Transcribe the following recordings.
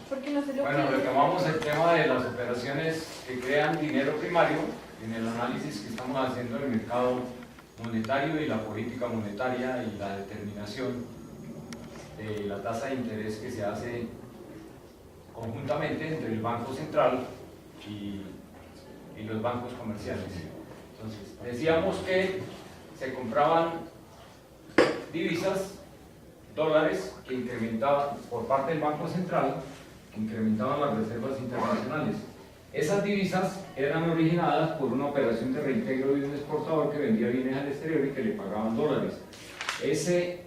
Porque no se lo Bueno, pide. retomamos el tema de las operaciones que crean dinero primario en el análisis que estamos haciendo del mercado monetario y la política monetaria y la determinación de la tasa de interés que se hace conjuntamente entre el Banco Central y los bancos comerciales. Entonces, decíamos que se compraban divisas, dólares, que incrementaban por parte del Banco Central, que incrementaban las reservas internacionales. Esas divisas eran originadas por una operación de reintegro de un exportador que vendía bienes al exterior y que le pagaban dólares. Ese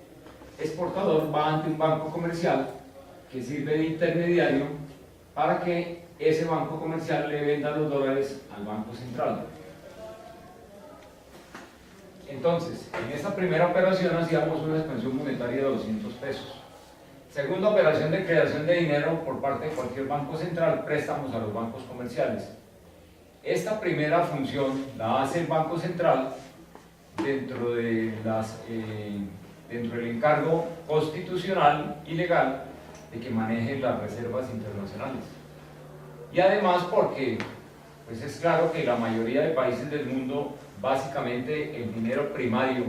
exportador va ante un banco comercial que sirve de intermediario para que ese banco comercial le venda los dólares al Banco Central. Entonces, en esta primera operación hacíamos una expansión monetaria de 200 pesos. Segunda operación de creación de dinero por parte de cualquier banco central, préstamos a los bancos comerciales. Esta primera función la hace el Banco Central dentro del encargo constitucional y legal de que maneje las reservas internacionales. Y además porque pues es claro que la mayoría de países del mundo, básicamente el dinero primario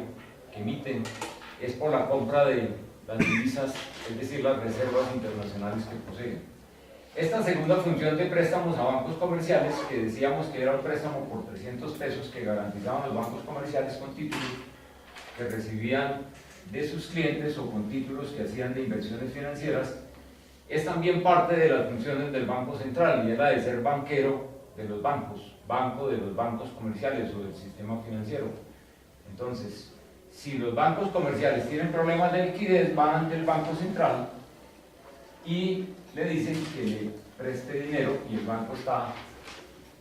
que emiten es por la compra de las divisas, es decir, las reservas internacionales que poseen. Esta segunda función de préstamos a bancos comerciales, que decíamos que era un préstamo por 300 pesos que garantizaban los bancos comerciales con títulos que recibían de sus clientes o con títulos que hacían de inversiones financieras, es también parte de las funciones del Banco Central y es la de ser banquero de los bancos, banco de los bancos comerciales o del sistema financiero. Entonces, si los bancos comerciales tienen problemas de liquidez, van ante el Banco Central y le dicen que le preste dinero y el banco está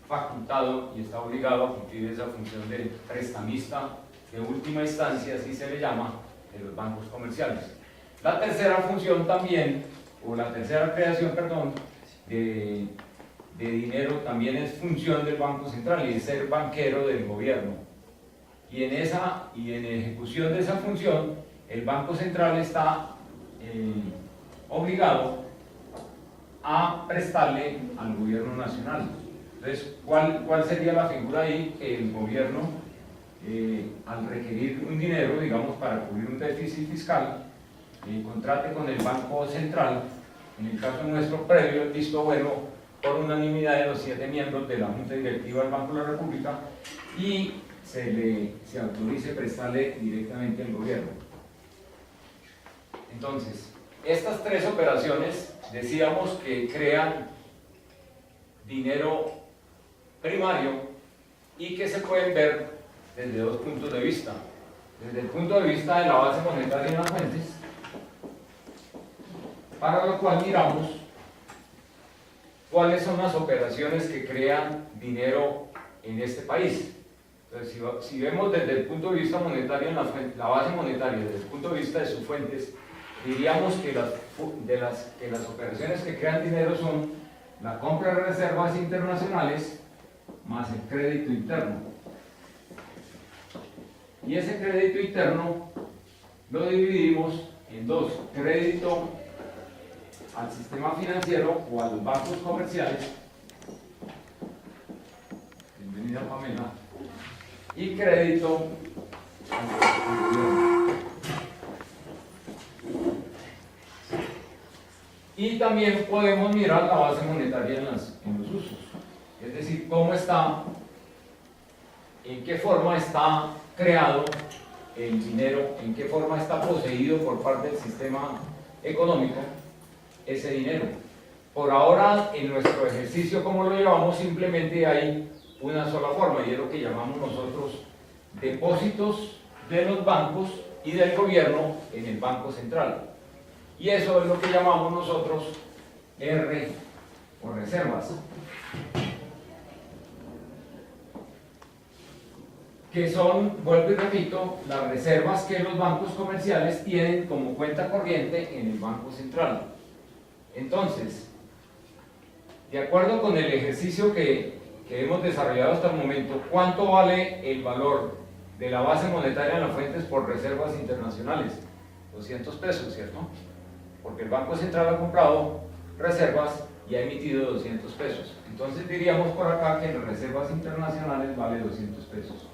facultado y está obligado a cumplir esa función de prestamista de última instancia, así se le llama, de los bancos comerciales. La tercera función también, o la tercera creación, perdón, de dinero también es función del Banco Central y es ser banquero del gobierno. Y en ejecución de esa función, el Banco Central está obligado a prestarle al gobierno nacional. Entonces, ¿cuál sería la figura ahí? Que el gobierno, al requerir un dinero, digamos, para cubrir un déficit fiscal, contrate con el Banco Central, en el caso nuestro, previo el visto bueno por unanimidad de los 7 miembros de la Junta Directiva del Banco de la República, y se autorice prestarle directamente al gobierno. Entonces, estas tres operaciones decíamos que crean dinero primario y que se pueden ver desde dos puntos de vista. Desde el punto de vista de la base monetaria en las fuentes, para lo cual miramos cuáles son las operaciones que crean dinero en este país. Entonces, si vemos desde el punto de vista monetario, la base monetaria, desde el punto de vista de sus fuentes, diríamos que las operaciones que crean dinero son la compra de reservas internacionales más el crédito interno. Y ese crédito interno lo dividimos en dos: crédito al sistema financiero o a los bancos comerciales, bienvenida Pamela, y crédito al gobierno. Y también podemos mirar la base monetaria en los usos, es decir, cómo está, en qué forma está creado el dinero, en qué forma está poseído por parte del sistema económico ese dinero. Por ahora, en nuestro ejercicio, como lo llevamos, simplemente hay una sola forma, y es lo que llamamos nosotros depósitos de los bancos y del gobierno en el Banco Central. Y eso es lo que llamamos nosotros R o reservas, que son, vuelvo y repito, las reservas que los bancos comerciales tienen como cuenta corriente en el Banco Central. Entonces, de acuerdo con el ejercicio que hemos desarrollado hasta el momento, ¿cuánto vale el valor de la base monetaria en las fuentes por reservas internacionales? 200 pesos, ¿cierto? Porque el Banco Central ha comprado reservas y ha emitido 200 pesos. Entonces diríamos por acá que las reservas internacionales vale 200 pesos.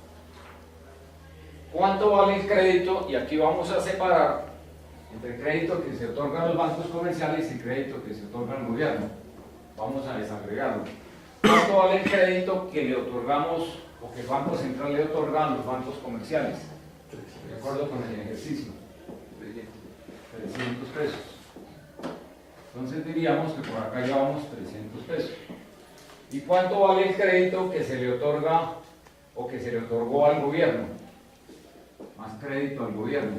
¿Cuánto vale el crédito? Y aquí vamos a separar entre el crédito que se otorga a los bancos comerciales y el crédito que se otorga al gobierno. Vamos a desagregarlo. ¿Cuánto vale el crédito que le otorgamos o que el Banco Central le otorga a los bancos comerciales? De acuerdo con el ejercicio. 300 pesos. Entonces diríamos que por acá llevamos 300 pesos. ¿Y cuánto vale el crédito que se le otorga o que se le otorgó al gobierno? Más crédito al gobierno.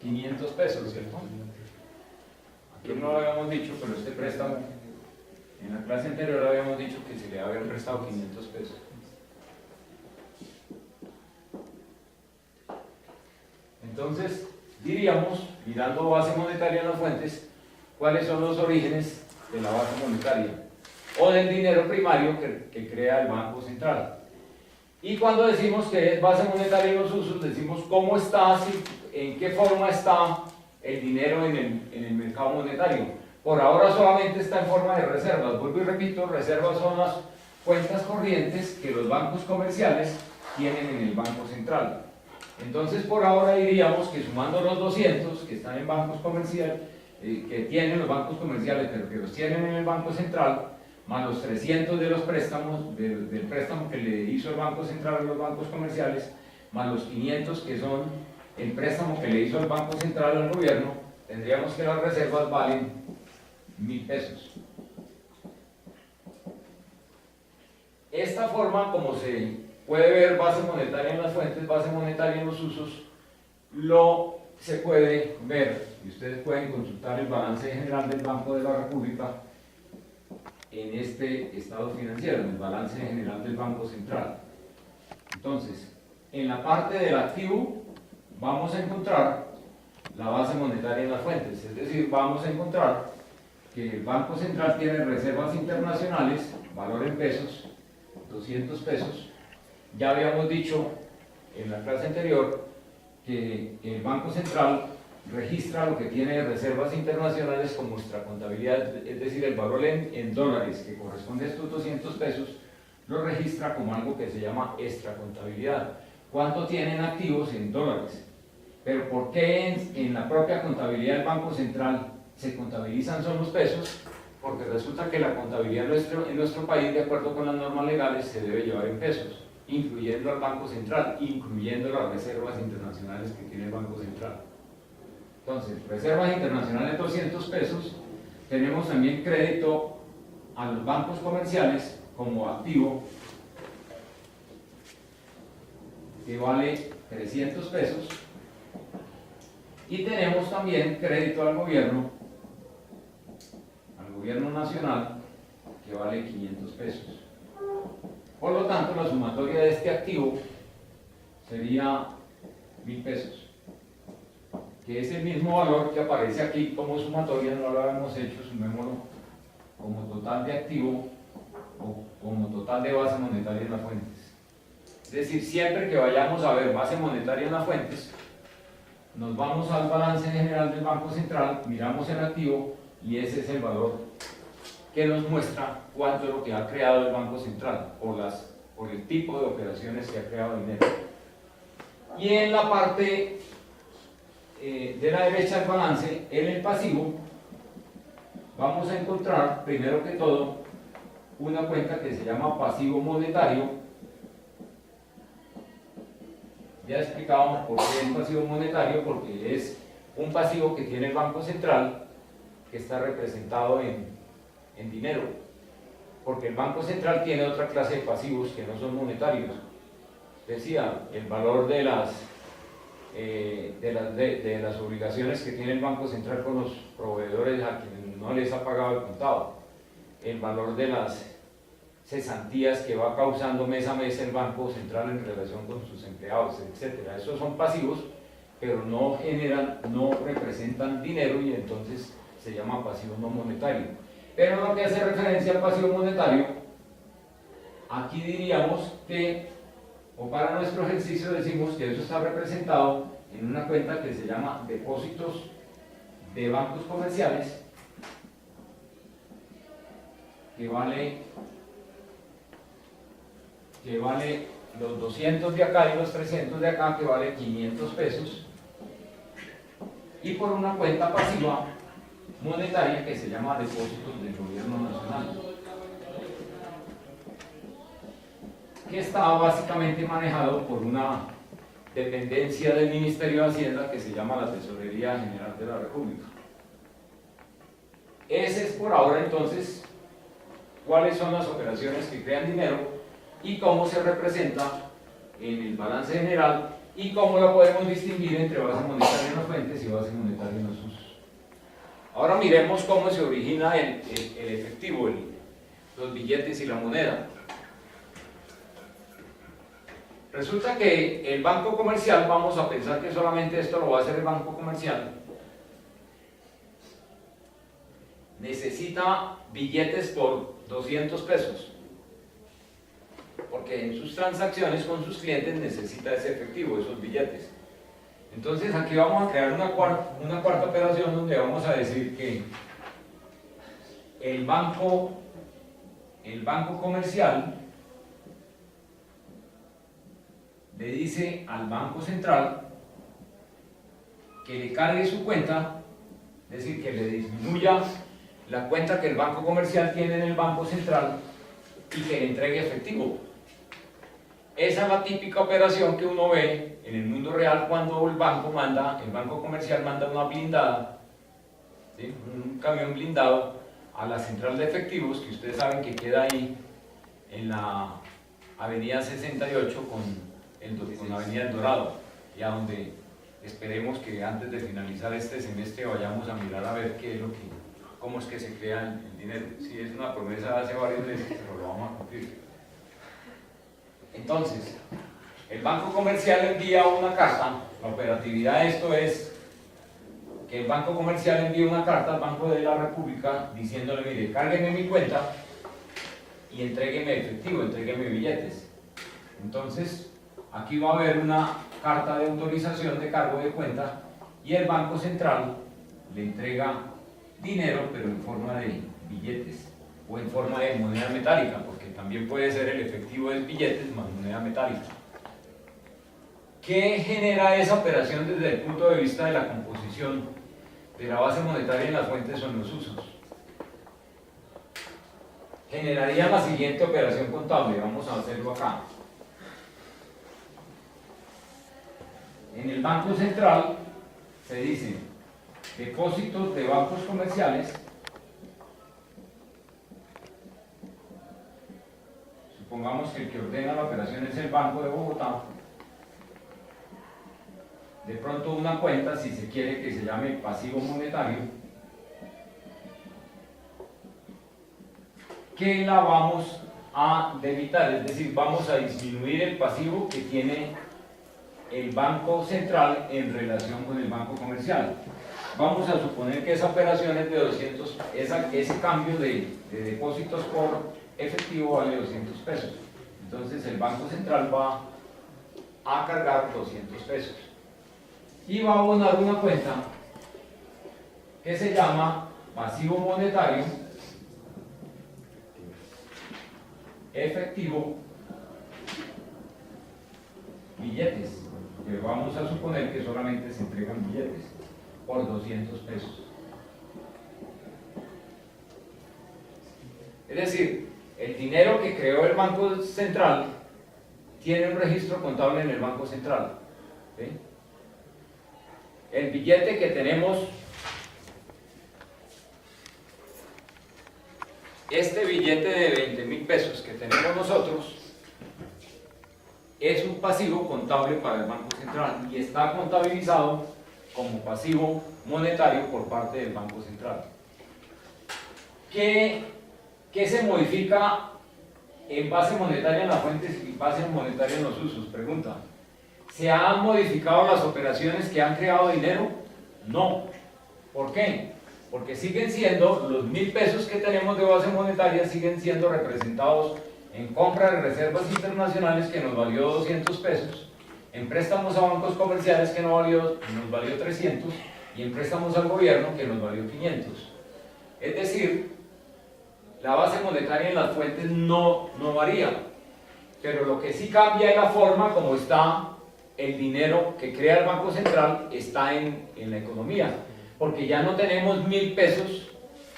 500 pesos, ¿cierto? Aquí no lo habíamos dicho, pero este préstamo, en la clase anterior habíamos dicho que se le habían prestado 500 pesos. Entonces, diríamos, mirando base monetaria en las fuentes, cuáles son los orígenes de la base monetaria o del dinero primario que crea el Banco Central. Y cuando decimos que es base monetaria en los usos, decimos cómo está, en qué forma está el dinero en el mercado monetario. Por ahora solamente está en forma de reservas. Vuelvo y repito, reservas son las cuentas corrientes que los bancos comerciales tienen en el Banco Central. Entonces, por ahora diríamos que sumando los 200 que están en bancos comerciales, que tienen los bancos comerciales, pero que los tienen en el Banco Central, más los 300 de los préstamos, del préstamo que le hizo el Banco Central a los bancos comerciales, más los 500 que son el préstamo que le hizo el Banco Central al gobierno, tendríamos que las reservas valen 1000 pesos. Esta forma, como se puede ver, base monetaria en las fuentes, base monetaria en los usos, se puede ver, y ustedes pueden consultar el balance general del Banco de la República en este estado financiero, en el balance general del Banco Central. Entonces, en la parte del activo vamos a encontrar la base monetaria en las fuentes, es decir, vamos a encontrar que el Banco Central tiene reservas internacionales, valor en pesos, 200 pesos. Ya habíamos dicho en la clase anterior que el Banco Central registra lo que tiene de reservas internacionales como nuestra contabilidad, es decir, el valor en dólares que corresponde a estos 200 pesos, lo registra como algo que se llama extracontabilidad. ¿Cuánto tienen activos en dólares? Pero ¿por qué en la propia contabilidad del Banco Central se contabilizan solo los pesos? Porque resulta que la contabilidad en nuestro país, de acuerdo con las normas legales, se debe llevar en pesos, incluyendo al Banco Central, incluyendo las reservas internacionales que tiene el Banco Central. Entonces, reservas internacionales 200 pesos, tenemos también crédito a los bancos comerciales como activo, que vale 300 pesos, y tenemos también crédito al gobierno nacional, que vale 500 pesos. Por lo tanto, la sumatoria de este activo sería 1000 pesos, que es el mismo valor que aparece aquí como sumatoria, no lo habíamos hecho, sumémoslo como total de activo o como total de base monetaria en las fuentes. Es decir, siempre que vayamos a ver base monetaria en las fuentes, nos vamos al balance general del Banco Central, miramos el activo y ese es el valor que nos muestra cuánto es lo que ha creado el Banco Central por el tipo de operaciones que ha creado dinero. Y en la parte de la derecha del balance, en el pasivo, vamos a encontrar primero que todo una cuenta que se llama pasivo monetario. Ya explicábamos por qué es pasivo monetario, porque es un pasivo que tiene el Banco Central que está representado en dinero, porque el Banco Central tiene otra clase de pasivos que no son monetarios. Decía, el valor de las obligaciones que tiene el Banco Central con los proveedores a quienes no les ha pagado el contado, el valor de las cesantías que va causando mes a mes el Banco Central en relación con sus empleados, etc. Esos son pasivos, pero no generan, no representan dinero y entonces se llama pasivo no monetario. Pero lo que hace referencia al pasivo monetario, aquí diríamos que, o para nuestro ejercicio decimos que eso está representado en una cuenta que se llama depósitos de bancos comerciales que vale los 200 de acá y los 300 de acá, que vale 500 pesos, y por una cuenta pasiva monetaria que se llama depósitos del gobierno nacional, que está básicamente manejado por una dependencia del Ministerio de Hacienda que se llama la Tesorería General de la República. Ese es por ahora entonces cuáles son las operaciones que crean dinero y cómo se representa en el balance general y cómo lo podemos distinguir entre base monetaria en las fuentes y base monetaria en los usos. Ahora miremos cómo se origina el efectivo, los billetes y la moneda. Resulta que el banco comercial, vamos a pensar que solamente esto lo va a hacer el banco comercial, necesita billetes por 200 pesos, porque en sus transacciones con sus clientes necesita ese efectivo, esos billetes. Entonces aquí vamos a crear una cuarta operación donde vamos a decir que el banco comercial le dice al Banco Central que le cargue su cuenta, es decir, que le disminuya la cuenta que el banco comercial tiene en el Banco Central y que le entregue efectivo. Esa es la típica operación que uno ve en el mundo real cuando el banco comercial manda una blindada, ¿sí? Un camión blindado a la central de efectivos, que ustedes saben que queda ahí en la avenida 68 con la avenida El Dorado, y a donde esperemos que antes de finalizar este semestre vayamos a mirar a ver cómo es que se crea el dinero. Si es una promesa de hace varios meses, pero lo vamos a cumplir. Entonces, el banco comercial envía una carta. La operatividad de esto es que el banco comercial envía una carta al Banco de la República diciéndole: mire, cárgueme mi cuenta y entrégueme efectivo, entrégueme billetes. Entonces, aquí va a haber una carta de autorización de cargo de cuenta y el Banco Central le entrega dinero, pero en forma de billetes o en forma de moneda metálica, porque también puede ser el efectivo de billetes más moneda metálica. ¿Qué genera esa operación desde el punto de vista de la composición de la base monetaria en las fuentes o en los usos? Generaría la siguiente operación contable. Vamos a hacerlo acá. En el Banco Central se dice depósitos de bancos comerciales. Supongamos que el que ordena la operación es el Banco de Bogotá. De pronto una cuenta, si se quiere, que se llame pasivo monetario, que la vamos a debitar, es decir, vamos a disminuir el pasivo que tiene el Banco Central en relación con el Banco Comercial. Vamos a suponer que esa operación es de 200, ese cambio de depósitos por efectivo vale 200 pesos. Entonces el Banco Central va a cargar 200 pesos y va a abonar una cuenta que se llama pasivo monetario efectivo billetes, que vamos a suponer que solamente se entregan billetes por 200 pesos. Es decir, el dinero que creó el Banco Central tiene un registro contable en el Banco Central, ¿sí? El billete que tenemos, este billete de 20.000 pesos que tenemos nosotros, es un pasivo contable para el Banco Central y está contabilizado como pasivo monetario por parte del Banco Central. ¿Qué se modifica en base monetaria en las fuentes y base monetaria en los usos? Pregunta. ¿Se han modificado las operaciones que han creado dinero? No. ¿Por qué? Porque siguen siendo los 1.000 pesos que tenemos de base monetaria, siguen siendo representados en compra de reservas internacionales que nos valió 200 pesos, en préstamos a bancos comerciales que nos valió 300, y en préstamos al gobierno que nos valió 500. Es decir, la base monetaria en las fuentes no varía, pero lo que sí cambia es la forma como está el dinero que crea el Banco Central, está en la economía, porque ya no tenemos 1000 pesos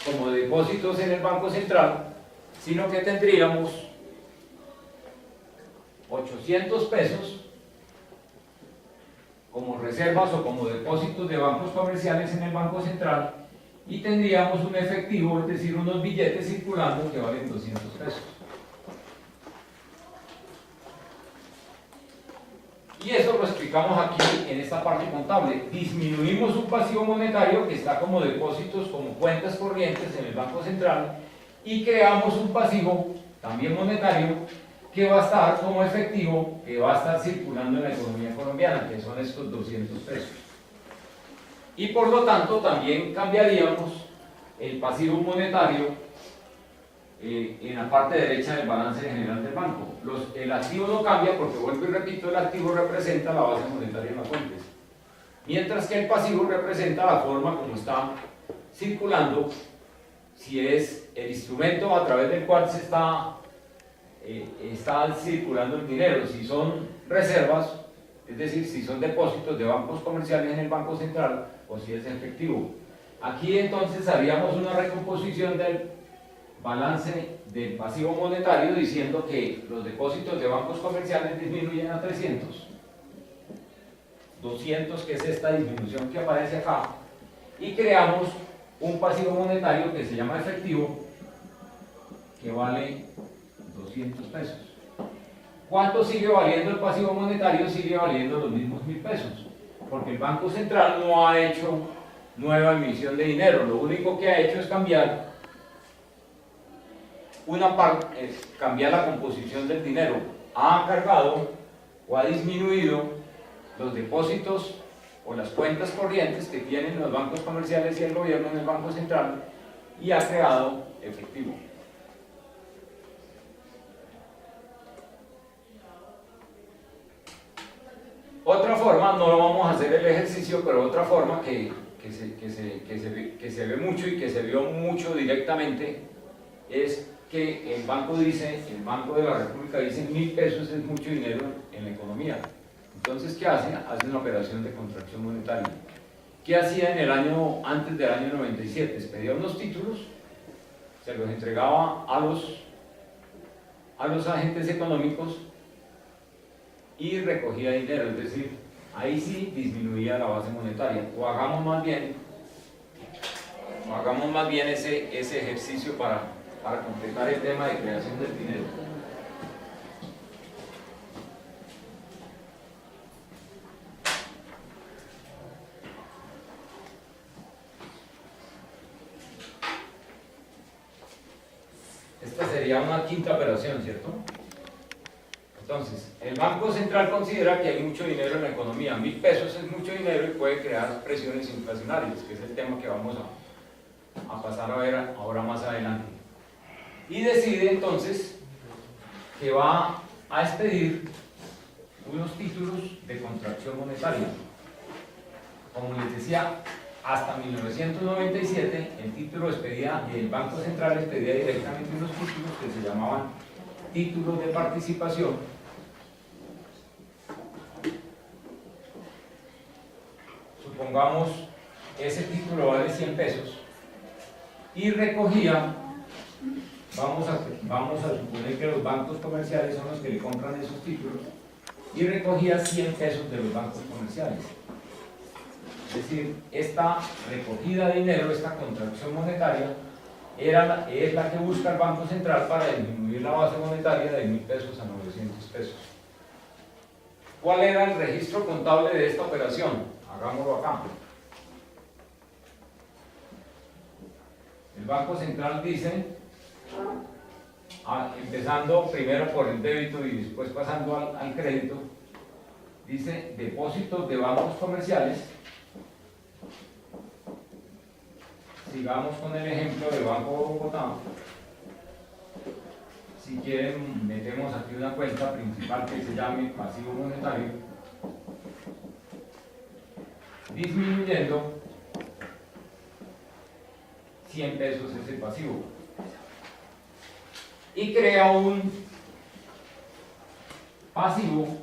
como depósitos en el Banco Central, sino que tendríamos 800 pesos como reservas o como depósitos de bancos comerciales en el Banco Central, y tendríamos un efectivo, es decir, unos billetes circulando que valen 200 pesos. Y eso lo explicamos aquí en esta parte contable. Disminuimos un pasivo monetario que está como depósitos, como cuentas corrientes en el Banco Central, y creamos un pasivo, también monetario, que va a estar como efectivo, que va a estar circulando en la economía colombiana, que son estos 200 pesos. Y por lo tanto también cambiaríamos el pasivo monetario en la parte derecha del balance general del banco. El activo no cambia porque, vuelvo y repito, el activo representa la base monetaria en las fuentes, mientras que el pasivo representa la forma como está circulando, si es el instrumento a través del cual se está circulando el dinero, si son reservas, es decir, si son depósitos de bancos comerciales en el Banco Central, o si es efectivo. Aquí entonces haríamos una recomposición del balance del pasivo monetario diciendo que los depósitos de bancos comerciales disminuyen a 300, 200, que es esta disminución que aparece acá, y creamos un pasivo monetario que se llama efectivo, que vale 200 pesos. ¿Cuánto sigue valiendo el pasivo monetario? Sigue valiendo los mismos 1000 pesos, porque el Banco Central no ha hecho nueva emisión de dinero, lo único que ha hecho es cambiar una parte, cambiar la composición del dinero. Ha cargado o ha disminuido los depósitos o las cuentas corrientes que tienen los bancos comerciales y el gobierno en el Banco Central, y ha creado efectivo. Otra forma, no lo vamos a hacer el ejercicio, pero otra forma que se ve mucho y que se vio mucho directamente es que el banco de la República dice 1000 pesos es mucho dinero en la economía. Entonces, ¿qué hacen? Hacen una operación de contracción monetaria. ¿Qué hacía antes del año 97? Pedía unos títulos, se los entregaba a los agentes económicos y recogía dinero, es decir, ahí sí disminuía la base monetaria. O hagamos más bien ese ejercicio para completar el tema de creación del dinero. Esta sería una quinta operación, ¿cierto? Entonces, el Banco Central considera que hay mucho dinero en la economía. 1000 pesos es mucho dinero y puede crear presiones inflacionarias, que es el tema que vamos a pasar a ver ahora más adelante. Y decide entonces que va a expedir unos títulos de contracción monetaria. Como les decía, hasta 1997 el Banco Central expedía directamente unos títulos que se llamaban títulos de participación, supongamos ese título vale 100 pesos, y recogía, vamos a suponer que los bancos comerciales son los que le compran esos títulos, y recogía 100 pesos de los bancos comerciales. Es decir, esta recogida de dinero, esta contracción monetaria, es la que busca el Banco Central para disminuir la base monetaria de 1000 pesos a 900 pesos. ¿Cuál era el registro contable de esta operación? Hagámoslo acá. El Banco Central dice, empezando primero por el débito y después pasando al crédito, dice depósitos de bancos comerciales. Sigamos con el ejemplo del Banco Bogotá. Si quieren, metemos aquí una cuenta principal que se llame pasivo monetario, disminuyendo 100 pesos es el pasivo. Y crea un pasivo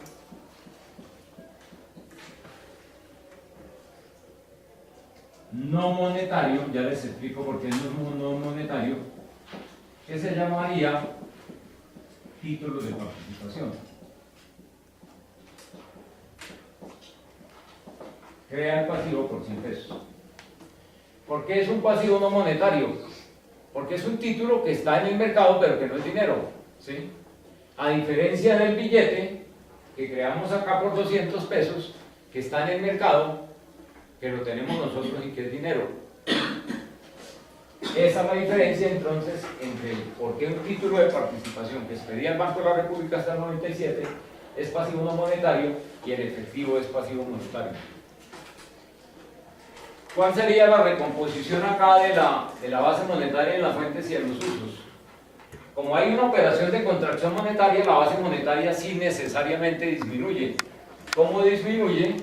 no monetario, ya les explico por qué es no monetario, que se llamaría títulos de participación. Crea el pasivo por 100 pesos. ¿Por qué es un pasivo no monetario? Porque es un título que está en el mercado pero que no es dinero, ¿sí? A diferencia del billete que creamos acá por 200 pesos, que está en el mercado, que lo tenemos nosotros y que es dinero. Esa es la diferencia entonces entre por qué un título de participación que expedía el Banco de la República hasta el 97 es pasivo no monetario y el efectivo es pasivo monetario. ¿Cuál sería la recomposición acá de la base monetaria en las fuentes y en los usos? Como hay una operación de contracción monetaria, la base monetaria sí necesariamente disminuye. ¿Cómo disminuye?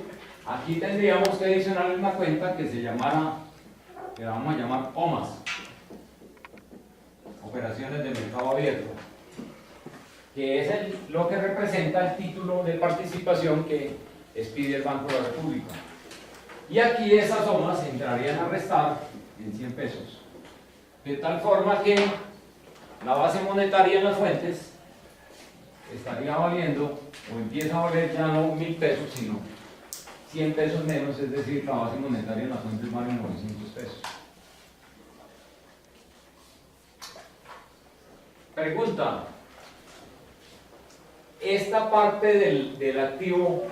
Aquí tendríamos que adicionarle una cuenta que se llamara, que la vamos a llamar OMAS, operaciones de mercado abierto, que es lo que representa el título de participación que expide el Banco de la República. Y aquí esas OMAS entrarían a restar en 100 pesos. De tal forma que la base monetaria en las fuentes estaría valiendo, o empieza a valer ya no 1000 pesos, sino 100 pesos menos, es decir, la base monetaria en las fuentes vale 900 pesos. Pregunta: esta parte del activo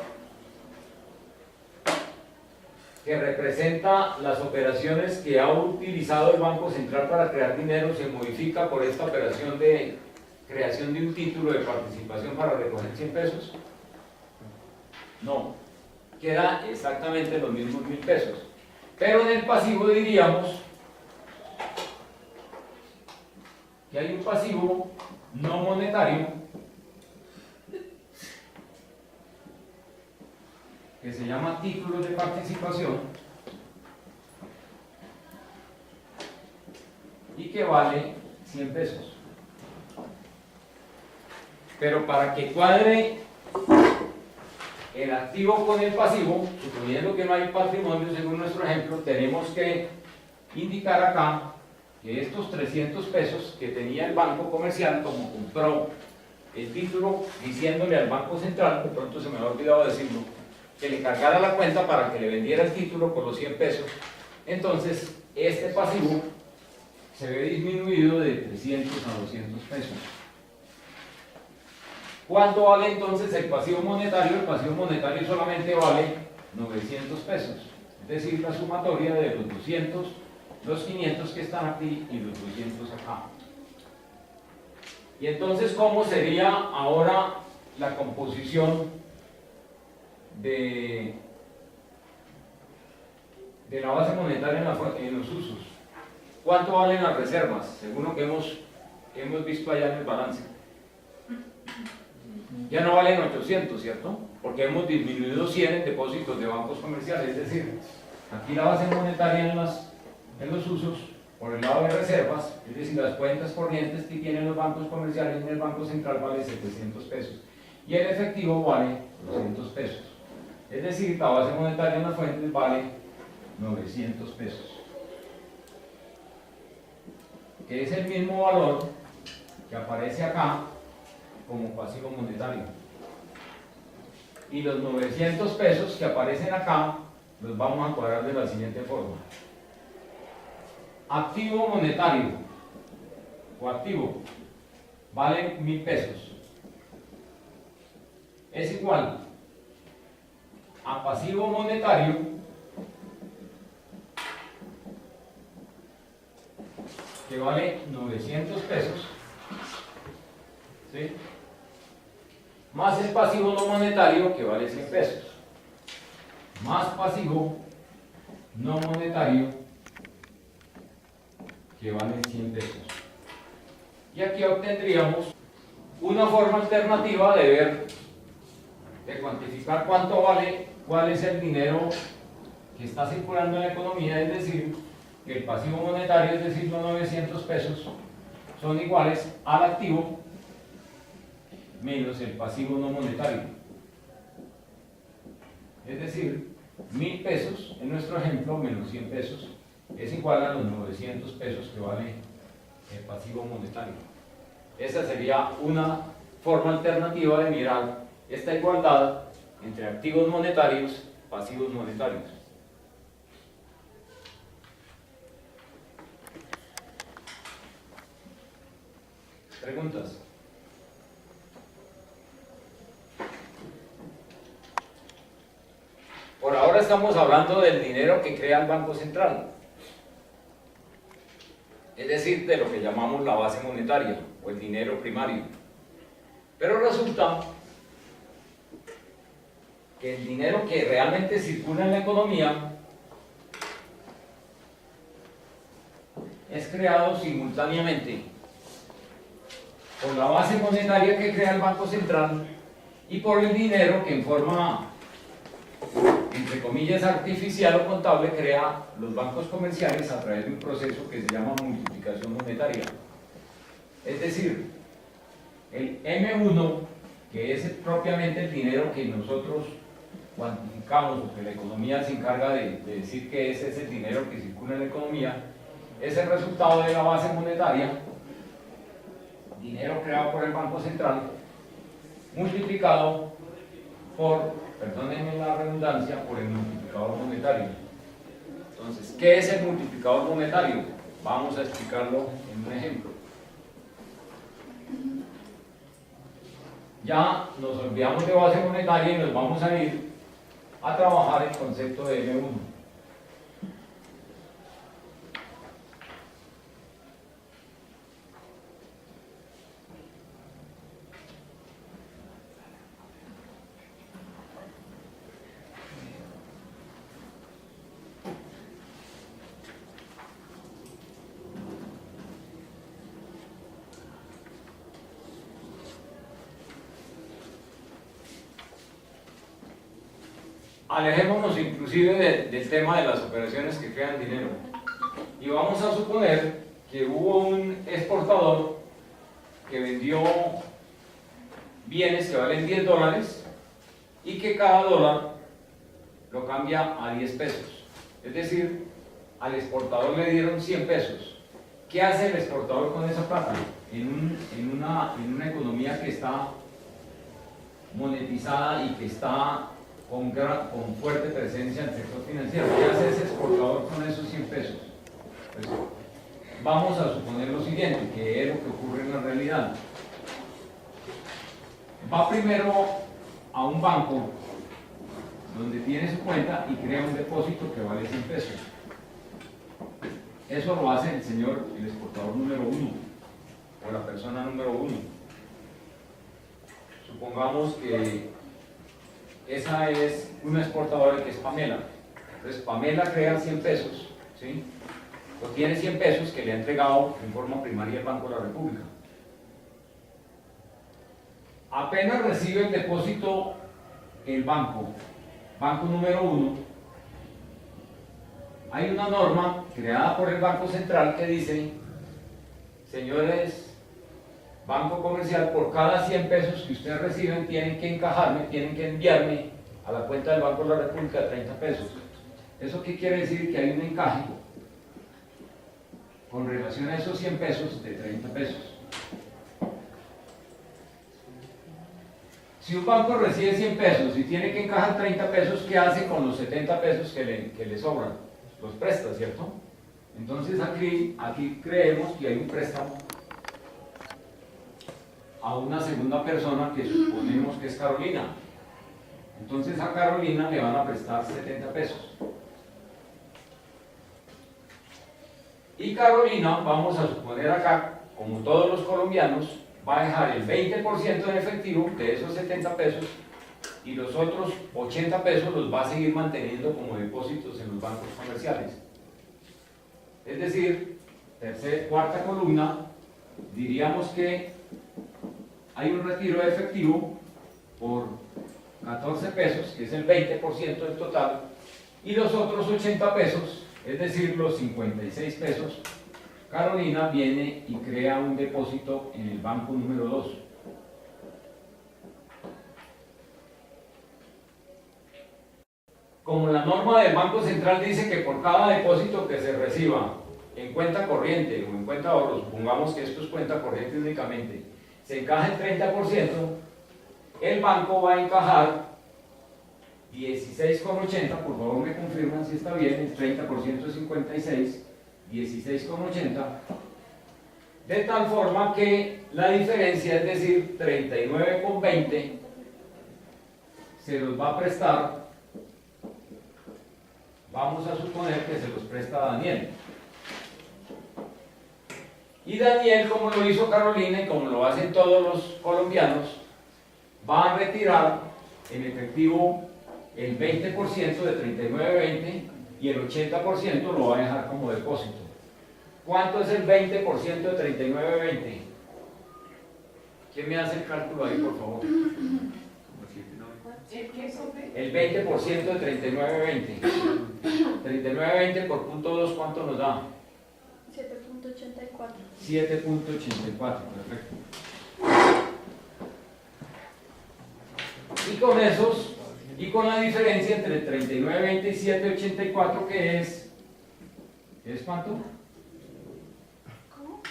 que representa las operaciones que ha utilizado el Banco Central para crear dinero, ¿se modifica por esta operación de creación de un título de participación para recoger 100 pesos? No, queda exactamente los mismos 1000 pesos. Pero en el pasivo diríamos que hay un pasivo no monetario que se llama títulos de participación y que vale 100 pesos. Pero para que cuadre el activo con el pasivo, suponiendo que no hay patrimonio según nuestro ejemplo, tenemos que indicar acá que estos 300 pesos que tenía el banco comercial, como compró el título diciéndole al Banco Central, de pronto se me había olvidado decirlo, que le cargara la cuenta para que le vendiera el título por los 100 pesos, entonces este pasivo se ve disminuido de 300 a 200 pesos. ¿Cuánto vale entonces el pasivo monetario? El pasivo monetario solamente vale 900 pesos, es decir, la sumatoria de los 200, los 500 que están aquí y los 200 acá. Y entonces, ¿cómo sería ahora la composición de la base monetaria en los usos? ¿Cuánto valen las reservas? Según lo que hemos visto allá en el balance. Ya no valen 800, ¿cierto? Porque hemos disminuido 100 en depósitos de bancos comerciales. Es decir, aquí la base monetaria en los usos, por el lado de reservas, es decir, las cuentas corrientes que tienen los bancos comerciales en el Banco Central vale 700 pesos. Y el efectivo vale 200 pesos. Es decir, la base monetaria en las fuentes vale 900 pesos. Que es el mismo valor que aparece acá como pasivo monetario. Y los 900 pesos que aparecen acá los vamos a cuadrar de la siguiente forma. Activo monetario o activo vale 1000 pesos. Es igual a pasivo monetario que vale 900 pesos, ¿sí? Más el pasivo no monetario que vale 100 pesos, más pasivo no monetario que vale 100 pesos. Y aquí obtendríamos una forma alternativa de ver, de cuantificar cuánto vale, cuál es el dinero que está circulando en la economía, es decir, que el pasivo monetario, es decir, los 900 pesos, son iguales al activo menos el pasivo no monetario. Es decir, 1000 pesos, en nuestro ejemplo, menos 100 pesos, es igual a los 900 pesos que vale el pasivo monetario. Esa sería una forma alternativa de mirar esta igualdad entre activos monetarios y pasivos monetarios. ¿Preguntas? Por ahora estamos hablando del dinero que crea el Banco Central, es decir, de lo que llamamos la base monetaria o el dinero primario. Pero resulta que el dinero que realmente circula en la economía es creado simultáneamente por la base monetaria que crea el Banco Central y por el dinero que en forma, entre comillas, artificial o contable crea los bancos comerciales a través de un proceso que se llama multiplicación monetaria. Es decir, el M1, que es propiamente el dinero que nosotros cuantificamos o que la economía se encarga de decir que ese es el dinero que circula en la economía, es el resultado de la base monetaria, dinero creado por el Banco Central, multiplicado por, perdónenme la redundancia, por el multiplicador monetario. Entonces, ¿qué es el multiplicador monetario? Vamos a explicarlo en un ejemplo. Ya nos olvidamos de base monetaria y nos vamos a ir a trabajar el concepto de M1. Alejémonos inclusive del tema de las operaciones que crean dinero y vamos a suponer que hubo un exportador que vendió bienes que valen $10 y que cada dólar lo cambia a 10 pesos. Es decir, al exportador le dieron 100 pesos. ¿Qué hace el exportador con esa plata? En una economía que está monetizada y que está con fuerte presencia en el sector financiero. ¿Qué hace ese exportador con esos 100 pesos? Pues, vamos a suponer lo siguiente, que es lo que ocurre en la realidad. Va primero a un banco donde tiene su cuenta y crea un depósito que vale 100 pesos. Eso lo hace el señor, el exportador número 1 o la persona número 1. Supongamos que esa es una exportadora que es Pamela. Entonces Pamela crea 100 pesos, ¿sí? O tiene 100 pesos que le ha entregado en forma primaria el Banco de la República. Apenas recibe el depósito el banco número 1, hay una norma creada por el Banco Central que dice: señores Banco Comercial, por cada 100 pesos que ustedes reciben tienen que encajarme, tienen que enviarme a la cuenta del Banco de la República 30 pesos. ¿Eso qué quiere decir? Que hay un encaje con relación a esos 100 pesos de 30 pesos. Si un banco recibe 100 pesos y tiene que encajar 30 pesos, ¿qué hace con los 70 pesos que le sobran? Los presta, ¿cierto? Entonces aquí creemos que hay un préstamo a una segunda persona que suponemos que es Carolina. Entonces a Carolina le van a prestar 70 pesos. Y Carolina, vamos a suponer acá, como todos los colombianos, va a dejar el 20% en efectivo de esos 70 pesos y los otros 80 pesos los va a seguir manteniendo como depósitos en los bancos comerciales. Es decir, cuarta columna, diríamos que hay un retiro de efectivo por 14 pesos, que es el 20% del total, y los otros 80 pesos es decir, los 56 pesos, Carolina viene y crea un depósito en el banco número 2. Como la norma del Banco Central dice que por cada depósito que se reciba en cuenta corriente o en cuenta de ahorros, supongamos que esto es cuenta corriente únicamente, se encaja el 30%, el banco va a encajar 16,80, por favor me confirman si está bien, el 30% es 56, 16,80, de tal forma que la diferencia, es decir, 39,20, se los va a prestar, vamos a suponer que se los presta Daniel. Y Daniel, como lo hizo Carolina y como lo hacen todos los colombianos, va a retirar en efectivo el 20% de 39.20 y el 80% lo va a dejar como depósito. ¿Cuánto es el 20% de 39.20? ¿Quién me hace el cálculo ahí, por favor? El 20% de 39.20. 39.20 por punto 2, ¿cuánto nos da? 7.84. 7.84, perfecto. Y con esos, y con la diferencia entre 39.20 y 7.84, que es ¿cuánto? ¿Cómo?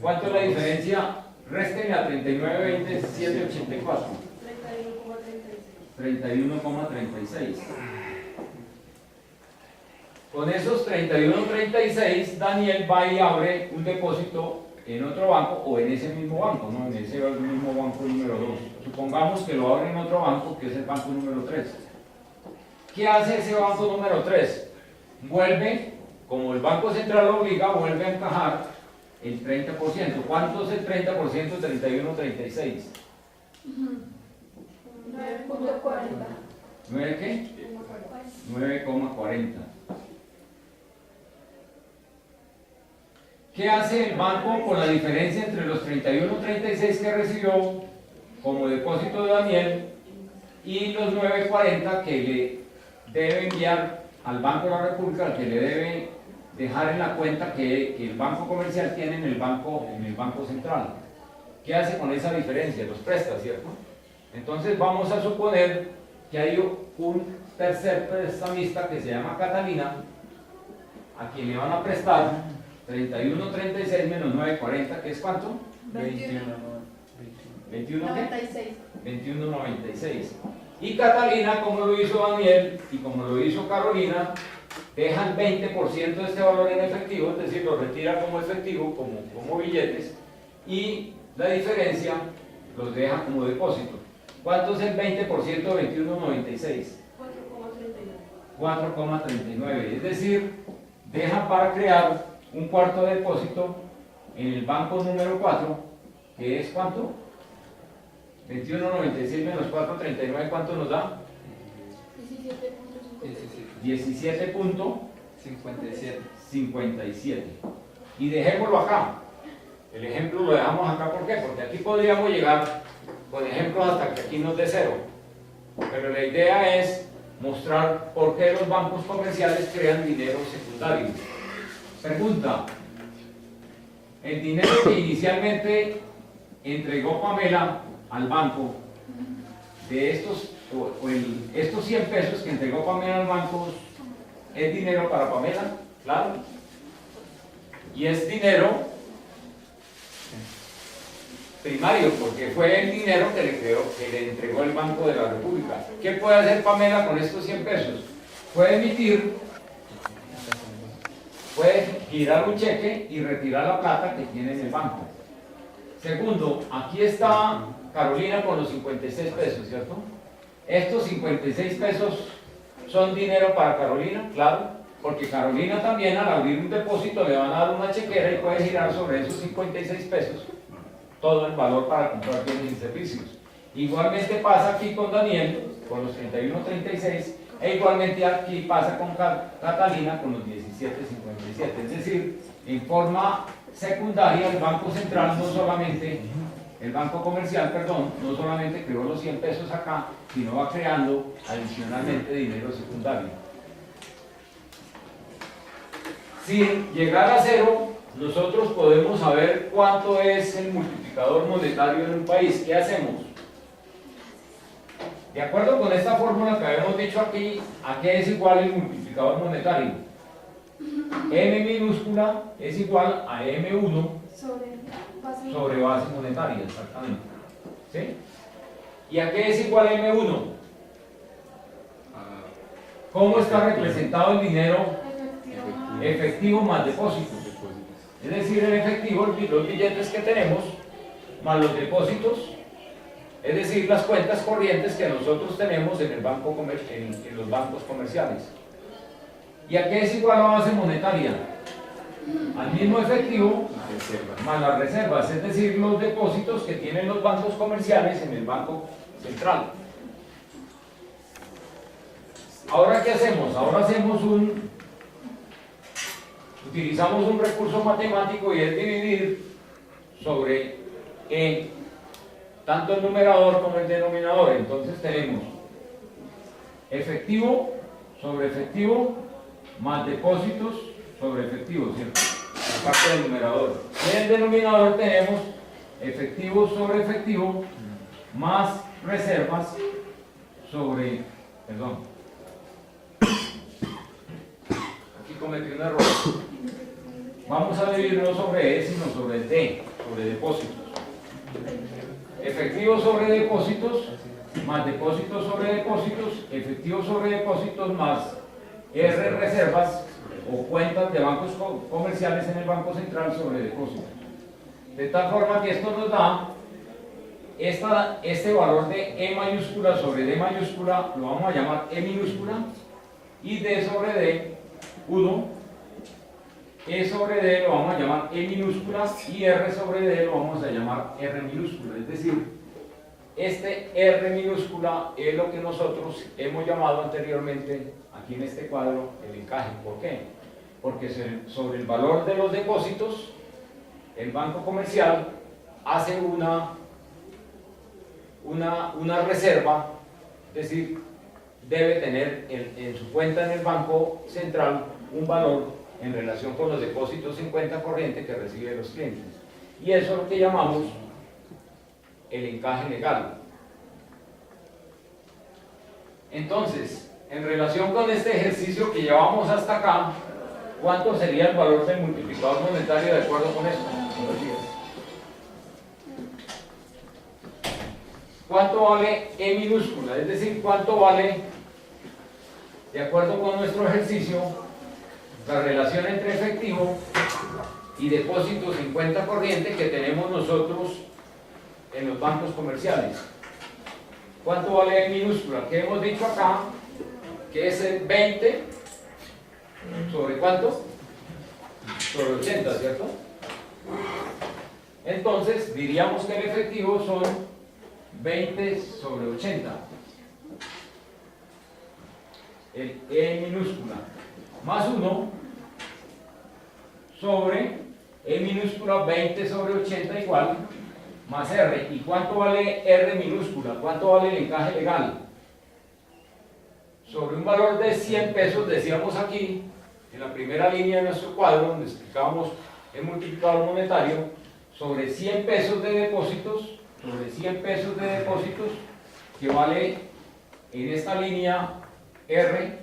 ¿Cuánto es la diferencia? Réstenle a 39.20 7.84. 31,36. Con esos 31,36, Daniel va y abre un depósito en otro banco o en ese mismo banco, ¿no? En ese mismo banco número 2. Supongamos que lo abre en otro banco, que es el banco número 3. ¿Qué hace ese banco número 3? Vuelve, como el Banco Central lo obliga, vuelve a encajar el 30%. ¿Cuánto es el 30% de 31,36? 9.40. ¿9 qué? 9,40. ¿Qué hace el banco con la diferencia entre los 31,36 que recibió como depósito de Daniel y los 9,40 que le debe enviar al Banco de la República, al que le debe dejar en la cuenta que el Banco Comercial tiene en el Banco Central? ¿Qué hace con esa diferencia? Los presta, ¿cierto? Entonces vamos a suponer que hay un tercer prestamista que se llama Catalina, a quien le van a prestar 31,36 menos 9,40, ¿que es cuánto? 96. 21,96. Y Catalina, como lo hizo Daniel y como lo hizo Carolina, deja el 20% de este valor en efectivo, es decir, lo retira como efectivo, como billetes, y la diferencia los deja como depósito. ¿Cuánto es el 20% de 21,96? 4,39. Es decir, deja para crear un cuarto depósito en el banco número 4, que es ¿cuánto? 21,96 menos 4,39, ¿cuánto nos da? 17.57. Y dejémoslo acá. El ejemplo lo dejamos acá, ¿por qué? Porque aquí podríamos llegar con ejemplos hasta que aquí nos dé 0. Pero la idea es mostrar por qué los bancos comerciales crean dinero secundario. Pregunta: el dinero que inicialmente entregó Pamela al banco, de estos, estos 100 pesos que entregó Pamela al banco, ¿es dinero para Pamela? Claro. Y es dinero primario, porque fue el dinero que le entregó el Banco de la República. ¿Qué puede hacer Pamela con estos 100 pesos? Puede emitir, puede girar un cheque y retirar la plata que tiene en el banco. Segundo, aquí está Carolina con los 56 pesos, ¿cierto? Estos 56 pesos son dinero para Carolina, claro, porque Carolina también al abrir un depósito le van a dar una chequera y puede girar sobre esos 56 pesos todo el valor para comprar bienes y servicios. Igualmente pasa aquí con Daniel, con los 31,36, e igualmente aquí pasa con Catalina con los 17,57. Es decir, en forma secundaria el Banco Central no solamente, el Banco Comercial, perdón, no solamente creó los 100 pesos acá, sino va creando adicionalmente dinero secundario. sin llegar a cero, nosotros podemos saber cuánto es el multiplicador monetario en un país. ¿Qué hacemos? De acuerdo con esta fórmula que habíamos dicho aquí, ¿a qué es igual el multiplicador monetario? M minúscula es igual a M1 sobre base monetaria, exactamente. ¿Sí? ¿Y a qué es igual M1? ¿Cómo está representado el dinero? Efectivo más depósitos. Es decir, el efectivo, los billetes que tenemos, más los depósitos, es decir, las cuentas corrientes que nosotros tenemos en los bancos comerciales. ¿Y a qué es igual la base monetaria? Al mismo efectivo más las reservas, es decir, los depósitos que tienen los bancos comerciales en el Banco Central. Ahora, ¿qué hacemos? Ahora utilizamos un recurso matemático y es dividir sobre tanto el numerador como el denominador. Entonces tenemos efectivo sobre efectivo más depósitos sobre efectivo, ¿cierto? La parte del numerador. Y en el denominador tenemos efectivo sobre efectivo más reservas sobre, perdón, aquí cometí un error. Vamos a dividirlo sobre E, sino sobre D, sobre depósitos. Efectivo sobre depósitos más depósitos sobre depósitos, efectivo sobre depósitos más R reservas o cuentas de bancos comerciales en el Banco Central sobre depósitos. De tal forma que esto nos da este valor de E mayúscula sobre D mayúscula, lo vamos a llamar E minúscula, y D sobre D, 1, E sobre D lo vamos a llamar E minúscula, y R sobre D lo vamos a llamar R minúscula. Es decir, este R minúscula es lo que nosotros hemos llamado anteriormente, aquí en este cuadro, el encaje. ¿Por qué? Porque sobre el valor de los depósitos, el banco comercial hace una reserva, es decir, debe tener en su cuenta en el Banco Central un valor en relación con los depósitos en cuenta corriente que recibe de los clientes. Y eso es lo que llamamos el encaje legal. Entonces, en relación con este ejercicio que llevamos hasta acá, ¿cuánto sería el valor del multiplicador monetario de acuerdo con esto? ¿Cuánto vale E minúscula? Es decir, ¿cuánto vale, de acuerdo con nuestro ejercicio, la relación entre efectivo y depósitos en cuenta corriente que tenemos nosotros en los bancos comerciales? ¿Cuánto vale E minúscula? ¿Qué hemos dicho acá? Que es el 20 sobre ¿cuánto? Sobre 80, ¿cierto? Entonces diríamos que el efectivo son 20 sobre 80. El E minúscula más 1 sobre E minúscula 20 sobre 80 igual más R. ¿Y cuánto vale R minúscula? ¿Cuánto vale el encaje legal? Sobre un valor de 100 pesos, decíamos aquí, en la primera línea de nuestro cuadro, donde explicábamos el multiplicador monetario, sobre 100 pesos de depósitos, que vale en esta línea R,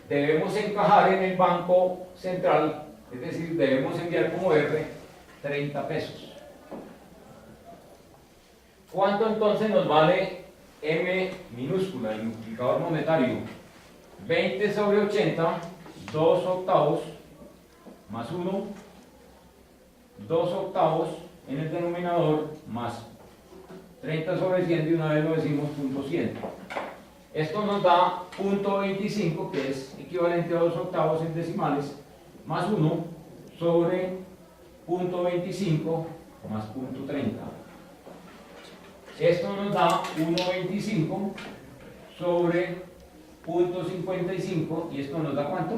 debemos encajar en el Banco Central, es decir, debemos enviar como R 30 pesos. ¿Cuánto entonces nos vale M minúscula, el multiplicador monetario? 20 sobre 80, 2 octavos, más 1, 2 octavos en el denominador, más 30 sobre 100, de una vez lo decimos, punto 100. Esto nos da punto 25, que es equivalente a 2 octavos en decimales, más 1 sobre punto 25 más punto 30. Esto nos da 1.25 sobre punto 55, y esto nos da ¿cuánto?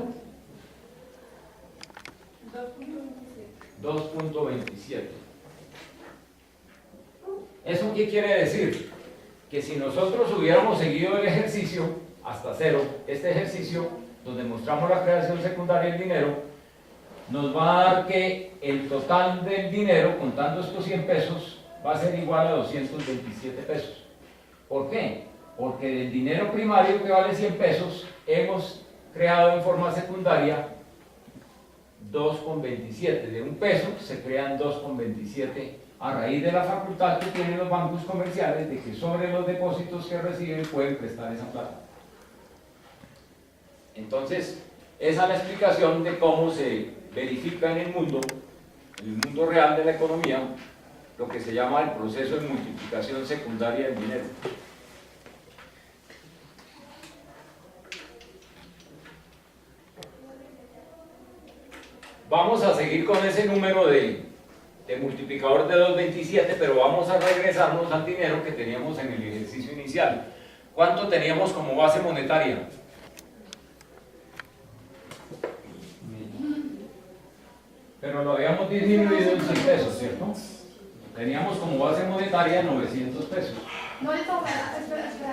2.27. ¿Eso qué quiere decir? Que si nosotros hubiéramos seguido el ejercicio hasta cero, este ejercicio donde mostramos la creación secundaria del dinero, nos va a dar que el total del dinero, contando estos 100 pesos, va a ser igual a 227 pesos. ¿Por qué? Porque del dinero primario que vale 100 pesos, hemos creado en forma secundaria 2,27. De 1 peso se crean 2,27 a raíz de la facultad que tienen los bancos comerciales de que sobre los depósitos que reciben pueden prestar esa plata. Entonces, esa es la explicación de cómo se verifica en el mundo real de la economía, lo que se llama el proceso de multiplicación secundaria del dinero. Vamos a seguir con ese número de multiplicador de 2,27, pero vamos a regresarnos al dinero que teníamos en el ejercicio inicial. ¿Cuánto teníamos como base monetaria? Pero lo habíamos disminuido en 100 pesos, ¿cierto? Teníamos como base monetaria 900 pesos. No, espera. Después de...